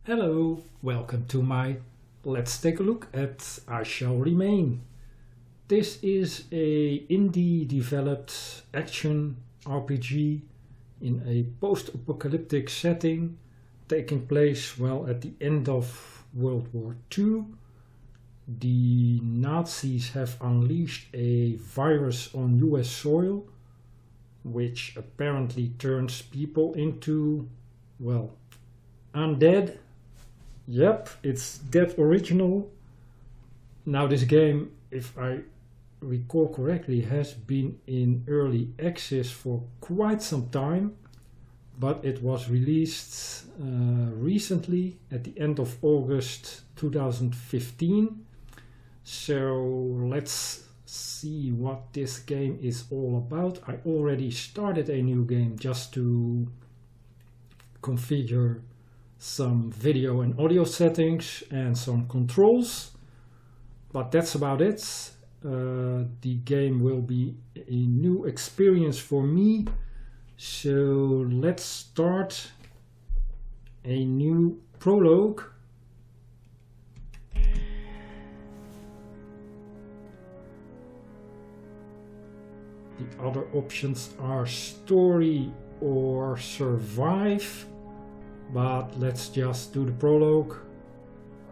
Hello, welcome to my Let's Take a Look at I Shall Remain. This is a indie developed action RPG in a post-apocalyptic setting taking place at the end of World War II. The Nazis have unleashed a virus on US soil which apparently turns people into, undead. Yep, it's that original. Now this game, if I recall correctly, has been in early access for quite some time, but it was released recently at the end of August 2015. So let's see what this game is all about. I already started a new game just to configure some video and audio settings and some controls, but that's about it. The game will be a new experience for me, so let's start a new prologue. The other options are story or survive, but let's just do the prologue,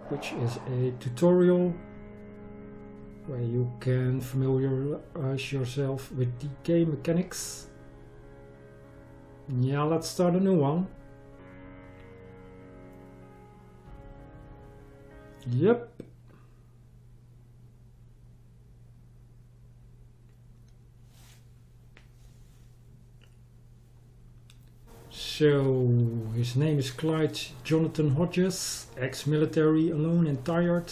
which is a tutorial where you can familiarize yourself with the game mechanics. Yeah, let's start a new one. Yep. So, his name is Clyde Jonathan Hodges, ex-military, alone and tired.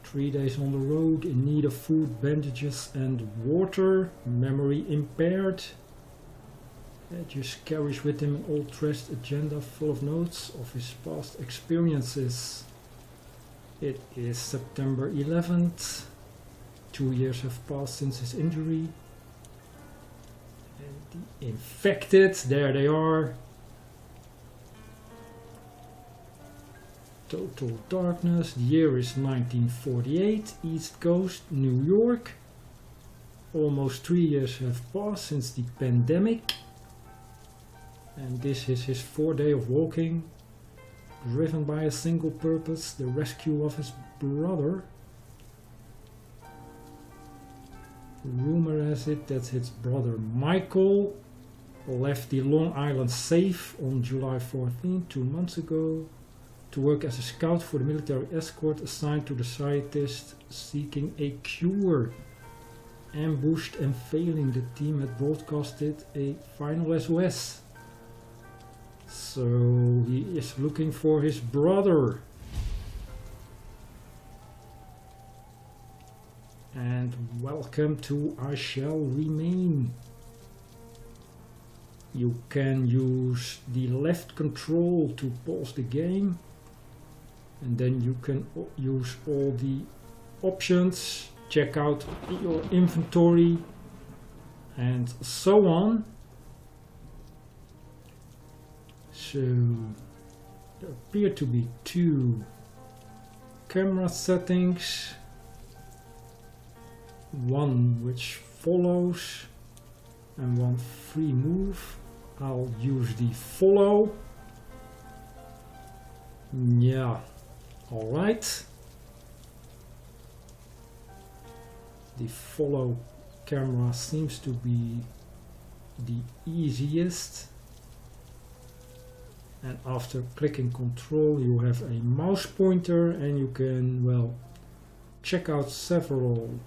3 days on the road, in need of food, bandages and water. Memory impaired. Just carries with him an old-trashed agenda full of notes of his past experiences. It is September 11th. 2 years have passed since his injury. And the infected, there they are. Total darkness. The year is 1948, East Coast, New York. Almost 3 years have passed since the pandemic. And this is his 4th day of walking, driven by a single purpose, the rescue of his brother. Rumor has it that his brother Michael left the Long Island safe on July 14, 2 months ago, to work as a scout for the military escort assigned to the scientist seeking a cure. Ambushed and failing, the team had broadcasted a final SOS. So he is looking for his brother. And welcome to I Shall Remain. You can use the left control to pause the game, and then you can use all the options, check out your inventory and so on. So there appear to be 2 camera settings, one which follows and one free move. I'll use the follow. Yeah, alright. The follow camera seems to be the easiest. And after clicking control you have a mouse pointer and you can, check out several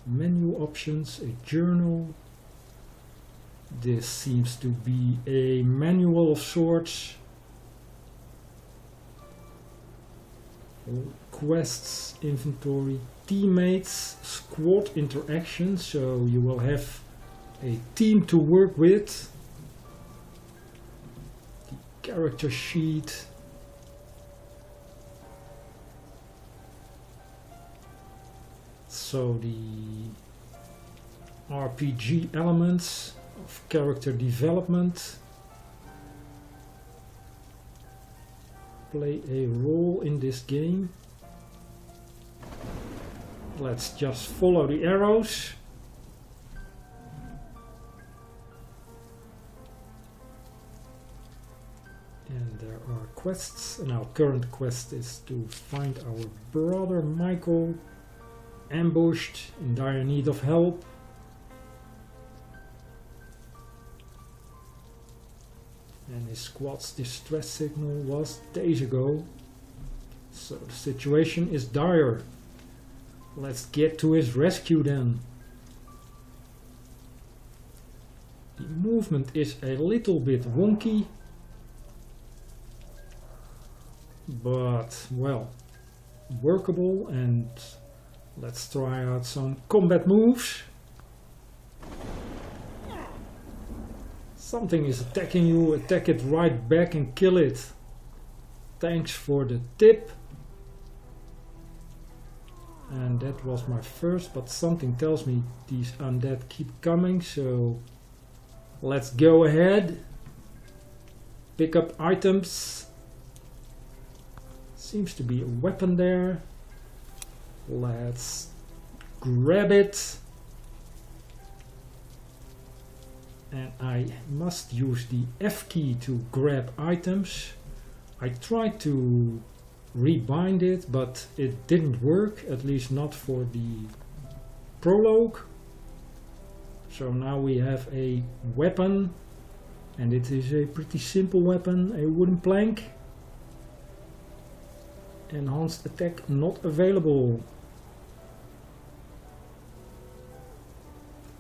menu options, a journal. This seems to be a manual of sorts. Quests, inventory, teammates, squad interaction, so you will have a team to work with. The character sheet. So the RPG elements of character development. play a role in this game. Let's just follow the arrows. And there are quests, and our current quest is to find our brother Michael, ambushed, in dire need of help. And his squad's distress signal was days ago. So the situation is dire. Let's get to his rescue then. The movement is a little bit wonky, but well, workable, and let's try out some combat moves. Something is attacking you, attack it right back and kill it. Thanks for the tip. And that was my first, but something tells me these undead keep coming, so let's go ahead. Pick up items. Seems to be a weapon there. Let's grab it. And I must use the F key to grab items. I tried to rebind it, but it didn't work, at least not for the prologue. So now we have a weapon, and it is a pretty simple weapon, a wooden plank. Enhanced attack not available.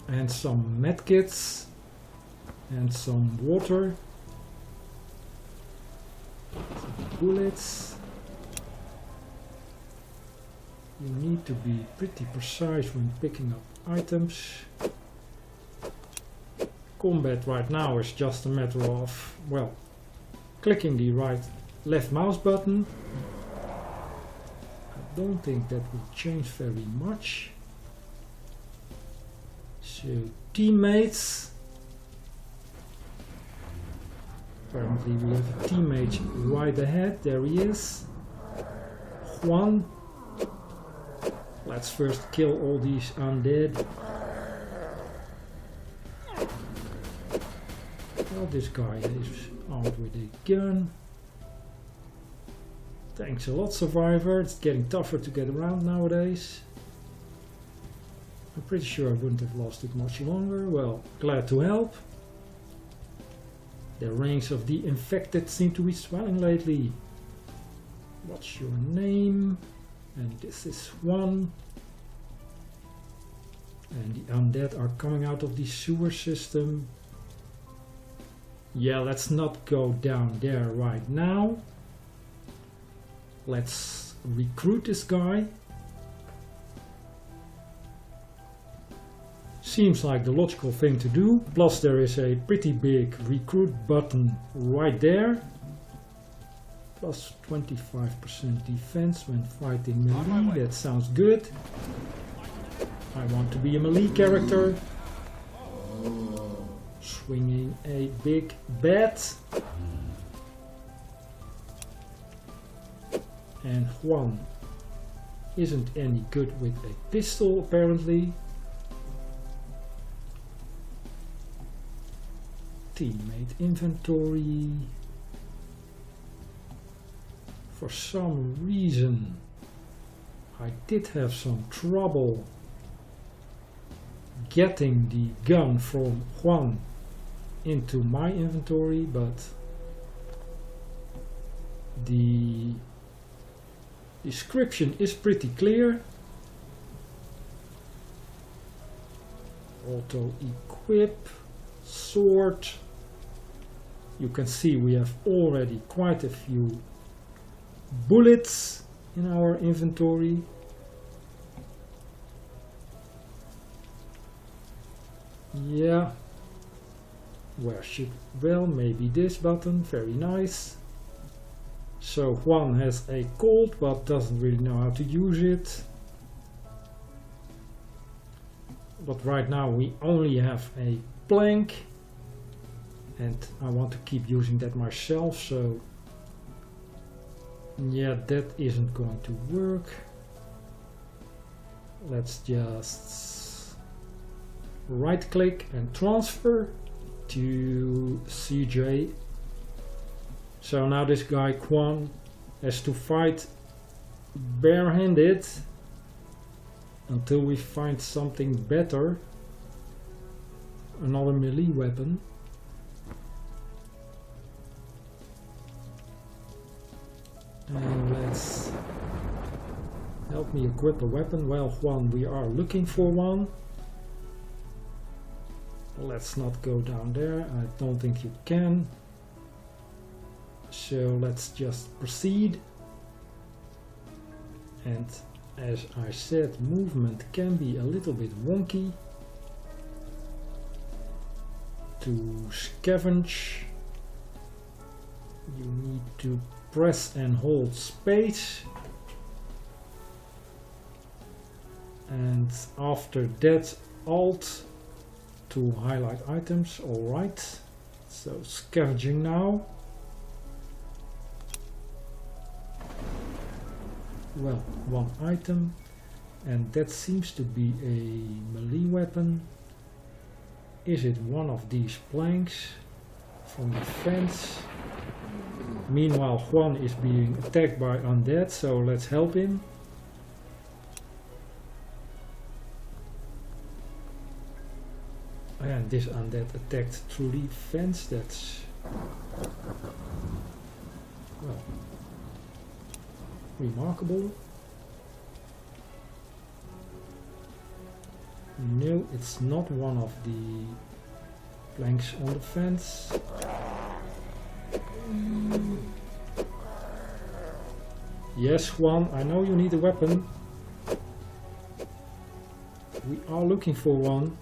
And some medkits. And some water. Some bullets. You need to be pretty precise when picking up items. Combat right now is just a matter of, well, clicking the left mouse button. I don't think that will change very much. So, teammates. Apparently we have a teammate right ahead. There he is. Juan. Let's first kill all these undead. Well, this guy is armed with a gun. Thanks a lot, survivor. It's getting tougher to get around nowadays. I'm pretty sure I wouldn't have lost it much longer. Well, glad to help. The ranks of the infected seem to be swelling lately. What's your name? And this is one. And the undead are coming out of the sewer system. Yeah, let's not go down there right now. Let's recruit this guy. Seems like the logical thing to do. Plus there is a pretty big recruit button right there. Plus 25% defense when fighting melee. That sounds good. I want to be a melee character. Swinging a big bat. And Juan isn't any good with a pistol apparently. Teammate inventory. For some reason I did have some trouble getting the gun from Juan into my inventory, but the description is pretty clear. Auto equip, sword. You can see we have already quite a few bullets in our inventory. Yeah. Where should, well, maybe this button, very nice. So Juan has a Colt but doesn't really know how to use it. But right now we only have a plank. And I want to keep using that myself, so Yeah, that isn't going to work. Let's just right click and transfer to CJ. So now this guy Quan has to fight barehanded until we find something better. Another melee weapon. And let's help me equip a weapon. Well, Juan, we are looking for one. Let's not go down there. I don't think you can. So let's just proceed. And as I said, movement can be a little bit wonky. To scavenge, you need to press and hold space, and after that Alt to highlight items. Alright, so scavenging now. Well, one item, and that seems to be a melee weapon. Is it one of these planks from the fence? Meanwhile, Juan is being attacked by undead, so let's help him. And this undead attacked through the fence. That's, well, remarkable. No, it's not one of the planks on the fence. Yes, Juan, I know you need a weapon. We are looking for one.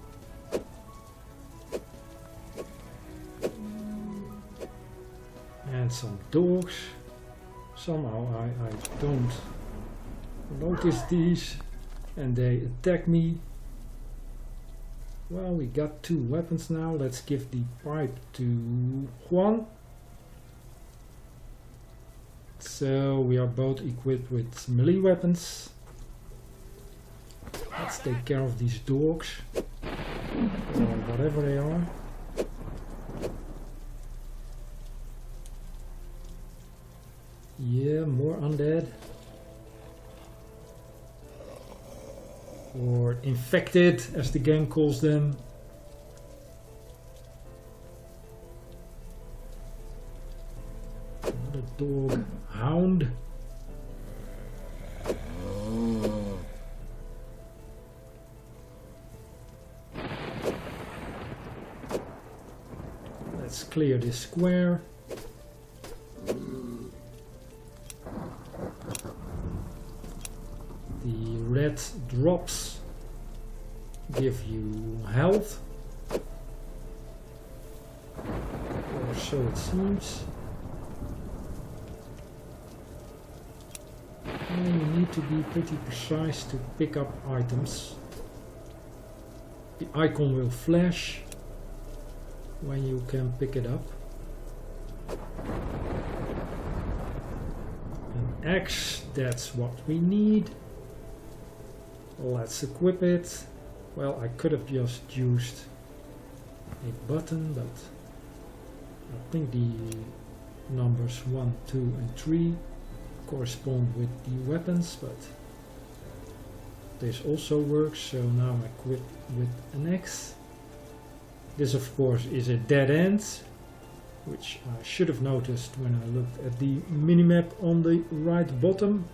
And some dogs. Somehow I don't notice these and they attack me. Well, we got two weapons now. Let's give the pipe to Juan. So we are both equipped with melee weapons. Let's take care of these dogs, or whatever they are. Yeah, more undead. Or infected, as the game calls them. Another dog, hound. Let's clear this square. The red drops give you health, or so it seems. And you need to be pretty precise to pick up items. The icon will flash when you can pick it up. An axe, that's what we need. Let's equip it. Well, I could have just used a button, but I think the numbers 1, 2 and 3 correspond with the weapons, but this also works, so now I'm equipped with an axe. This of course is a dead end, which I should have noticed when I looked at the minimap on the right bottom.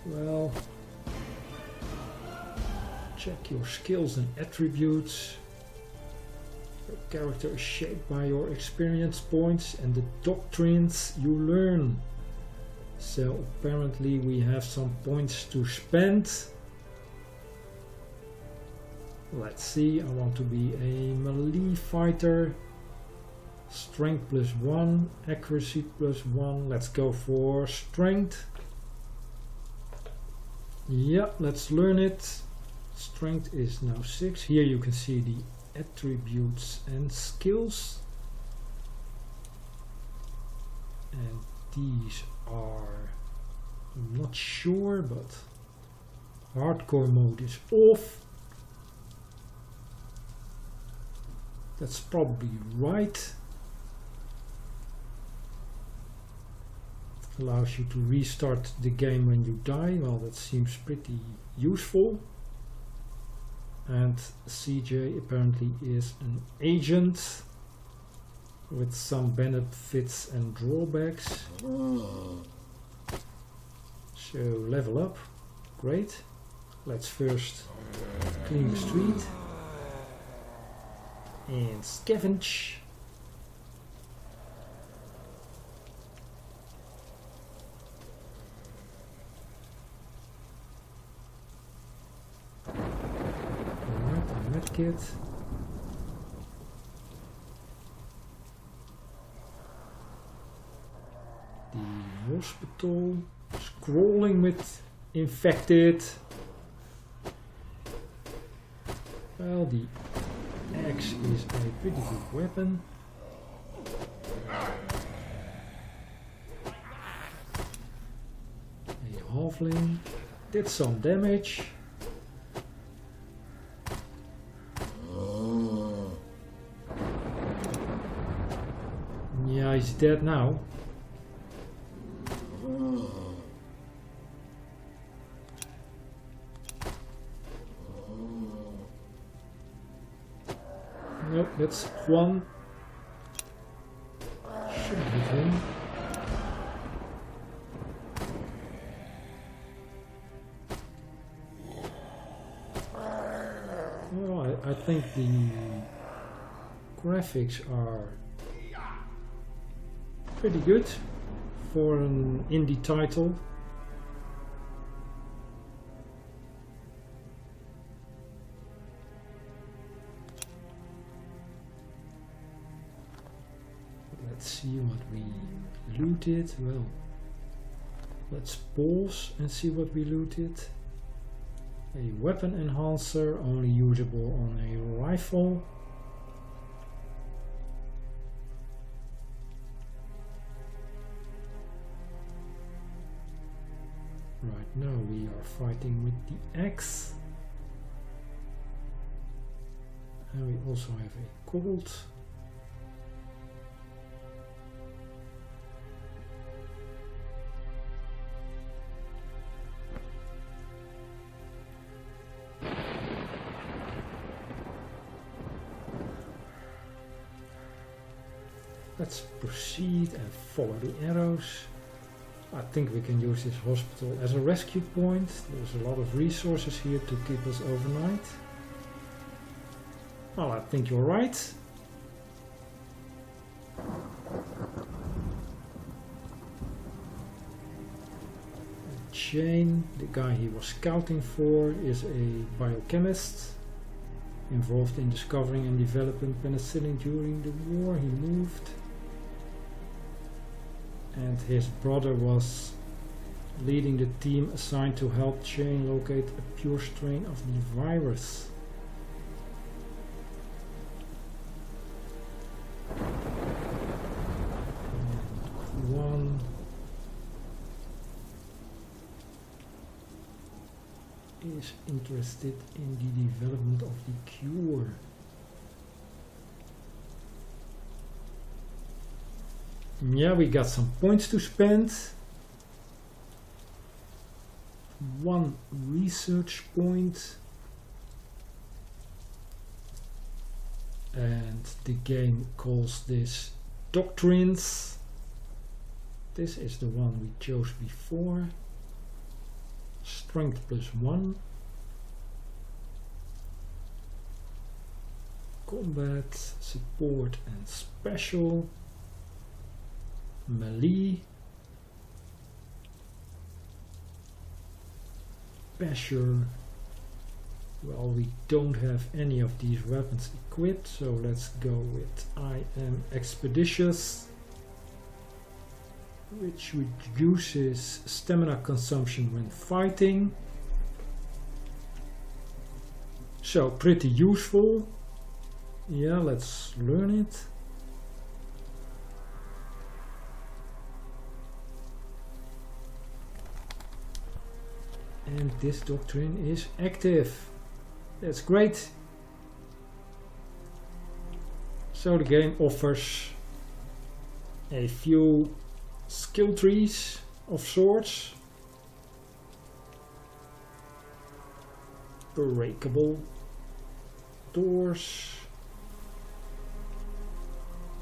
Well, check your skills and attributes. Your character is shaped by your experience points and the doctrines you learn. So apparently we have some points to spend. Let's see, I want to be a melee fighter. Strength +1, accuracy +1. Let's go for strength. Yeah, let's learn it. Strength is now 6. Here you can see the attributes and skills. And these are, I'm not sure, but hardcore mode is off. That's probably right. Allows you to restart the game when you die. Well, that seems pretty useful. And CJ apparently is an agent with some benefits and drawbacks. So level up, great. Let's first clean the street and scavenge. Alright, a medkit. The hospital is crawling with infected. Well, the axe is a pretty good weapon. A halfling did some damage. Yeah, he's dead now. Nope, that's one. Should hit him. Well, I think the graphics are pretty good for an indie title. Let's see what we looted. Well, let's pause and see what we looted. A weapon enhancer, only usable on a rifle. Right now we are fighting with the axe. And we also have a colt. Let's proceed and follow the arrows. I think we can use this hospital as a rescue point. There's a lot of resources here to keep us overnight. Well, I think you're right. Shane, the guy he was scouting for, is a biochemist involved in discovering and developing penicillin during the war. He moved. And his brother was leading the team assigned to help Shane locate a pure strain of the virus. And one is interested in the development of the cure. Yeah, we got some points to spend. One research point. And the game calls this Doctrines. This is the one we chose before. Strength +1. Combat, support and special. Melee, Basher. Well, we don't have any of these weapons equipped, so let's go with I am expeditious, which reduces stamina consumption when fighting. So pretty useful. Yeah, let's learn it. And this doctrine is active. That's great. So the game offers a few skill trees of sorts. Breakable doors.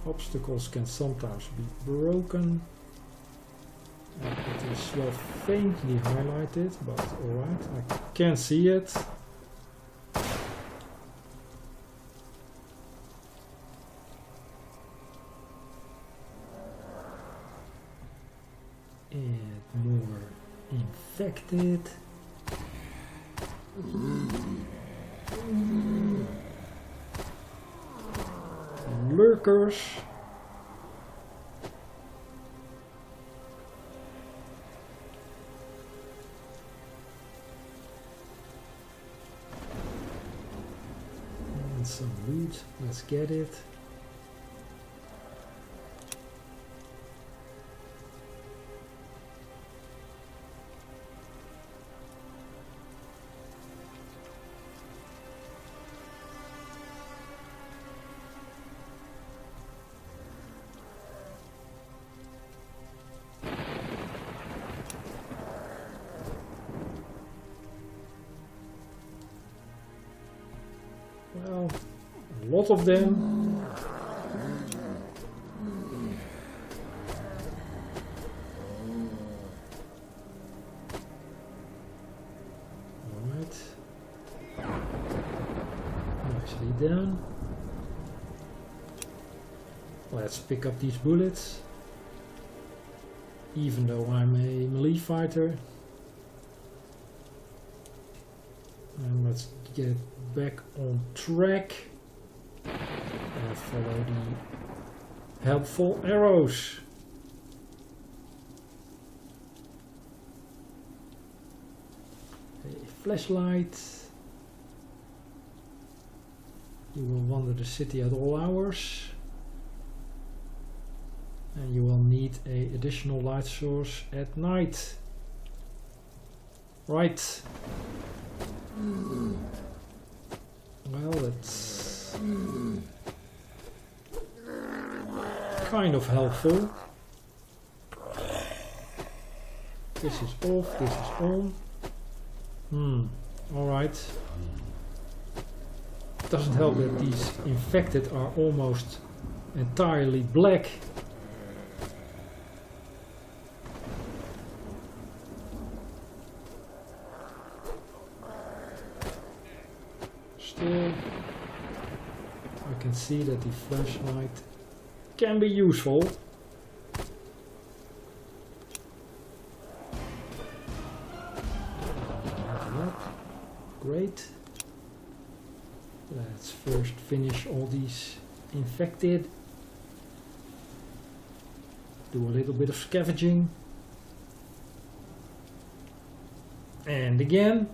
Obstacles can sometimes be broken. It is well faintly highlighted, but alright, I can see it. And more infected. Lurkers. And some loot, let's get it. Well, a lot of them. Alright. Nicely done. Let's pick up these bullets. Even though I'm a melee fighter. And let's get back on track and follow the helpful arrows. A flashlight. You will wander the city at all hours. And you will need an additional light source at night. Right. Well, that's kind of helpful. This is off, this is on. Alright. Doesn't help that these infected are almost entirely black. Still, I can see that the flashlight can be useful. Great. Let's first finish all these infected. Do a little bit of scavenging. And again.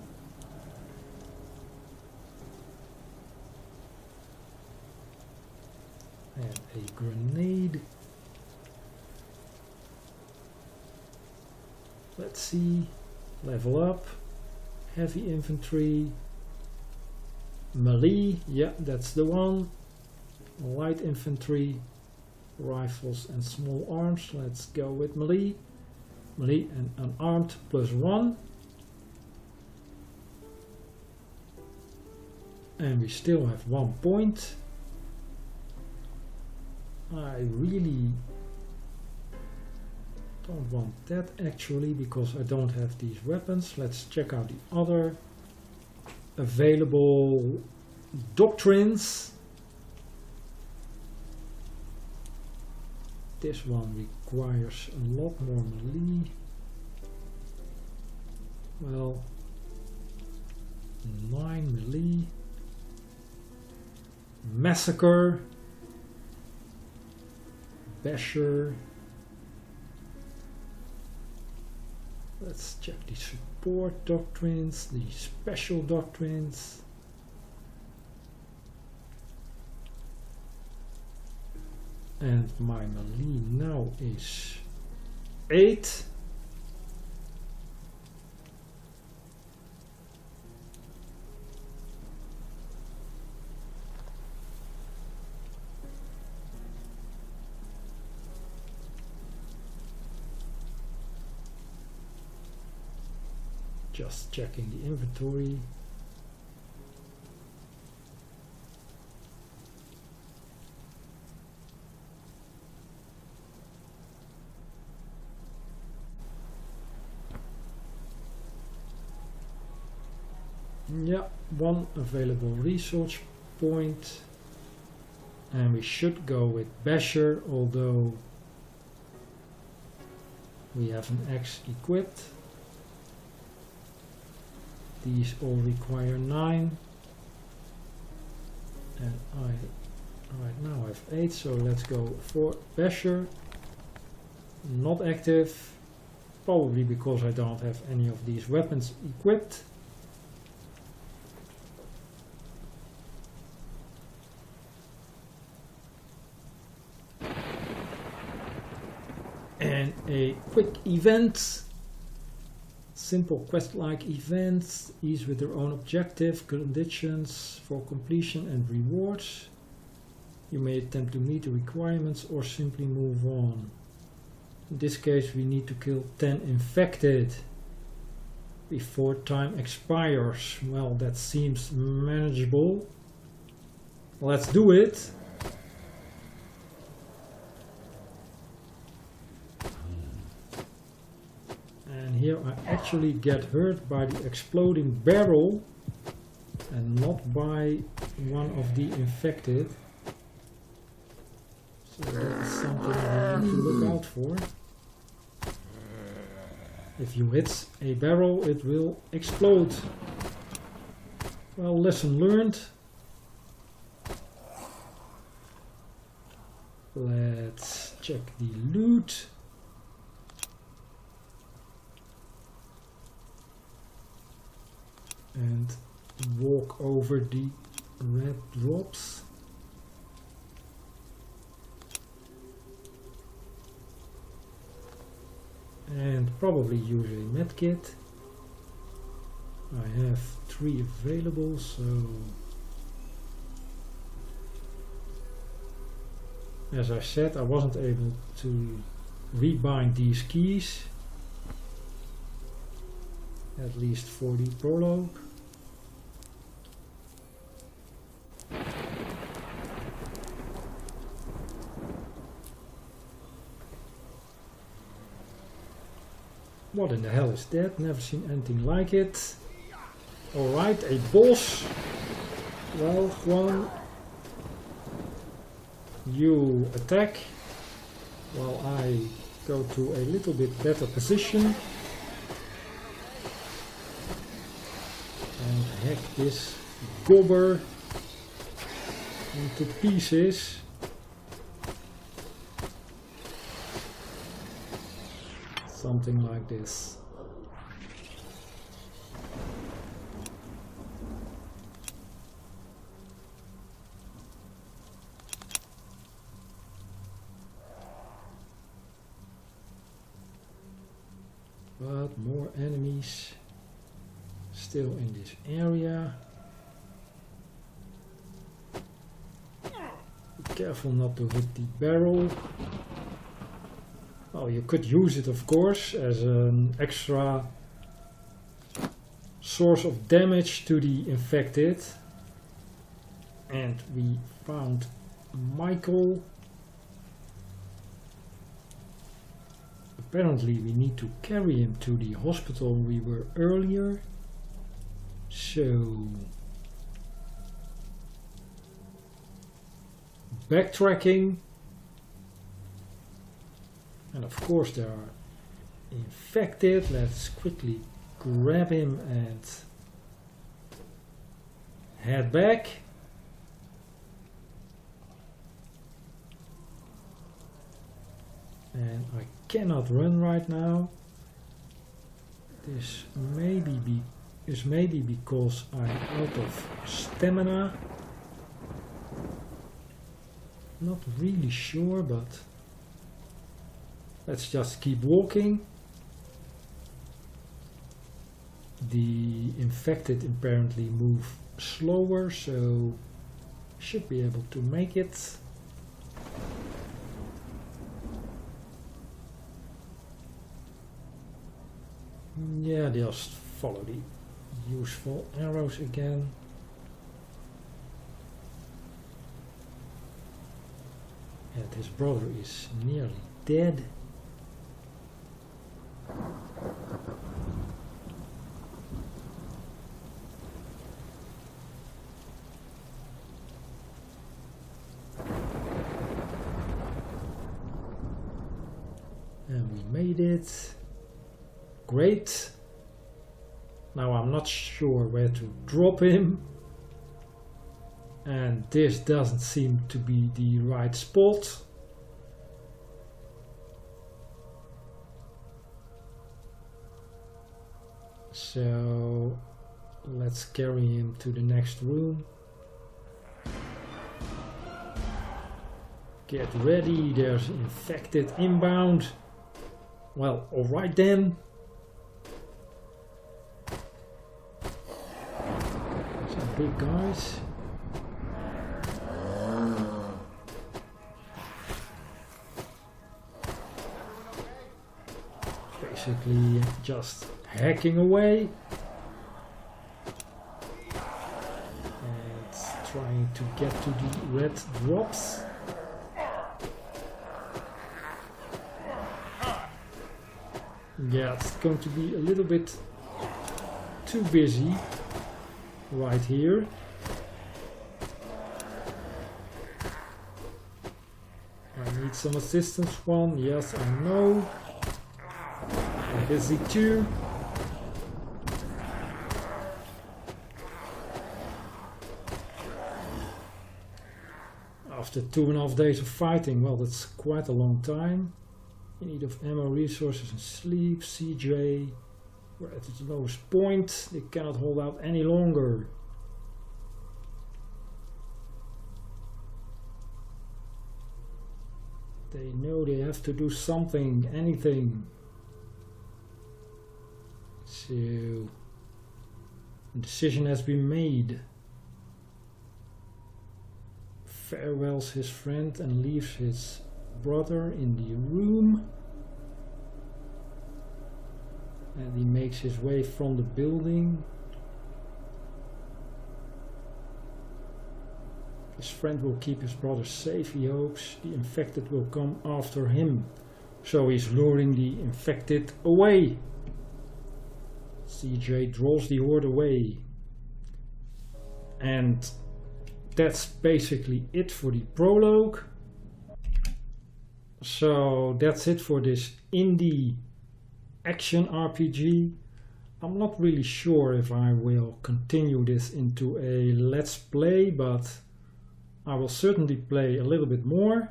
And a grenade. Let's see. Level up. Heavy infantry. Melee. Yeah, that's the one. Light infantry. Rifles and small arms. Let's go with melee. Melee and unarmed +1. And we still have 1 point. I really don't want that actually, because I don't have these weapons. Let's check out the other available doctrines. This one requires a lot more melee. Well, 9 melee. Massacre. Basher. Let's check the support doctrines, the special doctrines. and my melee now is 8. Just checking the inventory. Yeah, 1 available research point, and we should go with Basher, although we have an X equipped. These all require 9, and I right now have 8, so let's go for Basher. Not active, probably because I don't have any of these weapons equipped. And a quick event. Simple quest-like events, each with their own objective, conditions for completion and rewards. You may attempt to meet the requirements or simply move on. In this case we need to kill 10 infected before time expires. Well, that seems manageable. Let's do it. And here I actually get hurt by the exploding barrel and not by one of the infected. So that is something I need to look out for. If you hit a barrel, it will explode. Well, lesson learned. Let's check the loot. And walk over the red drops. And probably use a medkit. I have 3 available, so as I said, I wasn't able to rebind these keys, at least for the prologue. What in the hell is that? Never seen anything like it. Alright, a boss. Well, Juan, you attack while I go to a little bit better position and hack this gobber into pieces. Something like this. But more enemies still in this area. Be careful not to hit the barrel. Well, you could use it, of course, as an extra source of damage to the infected. And we found Michael. Apparently we need to carry him to the hospital we were earlier. So backtracking. And of course they are infected. Let's quickly grab him and head back. And I cannot run right now. This is maybe because I'm out of stamina. Not really sure, but let's just keep walking. The infected apparently move slower, so should be able to make it. Yeah, just follow the useful arrows again. And his brother is nearly dead. And we made it. Great. Now I'm not sure where to drop him. And this doesn't seem to be the right spot. So let's carry him to the next room. Get ready, there's infected inbound. Well, alright then. Some big guys. Basically just hacking away. And trying to get to the red drops. Yeah, it's going to be a little bit too busy right here. I need some assistance one, yes I know. I'm busy too. After 2.5 days of fighting, well, that's quite a long time. In need of ammo, resources and sleep. CJ, we're at its lowest point. They cannot hold out any longer. They know they have to do something, anything. So, a decision has been made. Farewells his friend and leaves his brother in the room, and he makes his way from the building. His friend will keep his brother safe, he hopes. The infected will come after him, so he's luring the infected away. CJ draws the horde away, and that's basically it for the prologue. So that's it for this indie action RPG. I'm not really sure if I will continue this into a let's play, but I will certainly play a little bit more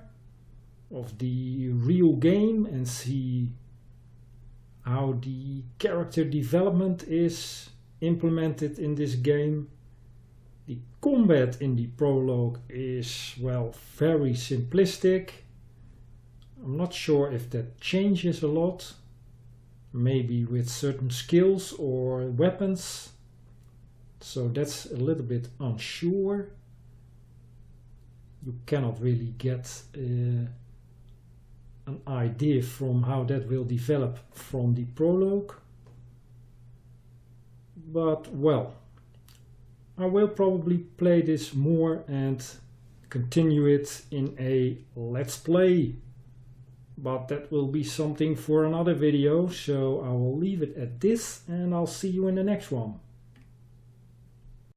of the real game and see how the character development is implemented in this game. The combat in the prologue is, well, very simplistic. I'm not sure if that changes a lot, maybe with certain skills or weapons, so that's a little bit unsure. You cannot really get an idea from how that will develop from the prologue, but well, I will probably play this more and continue it in a let's play. But that will be something for another video, so I will leave it at this and I'll see you in the next one.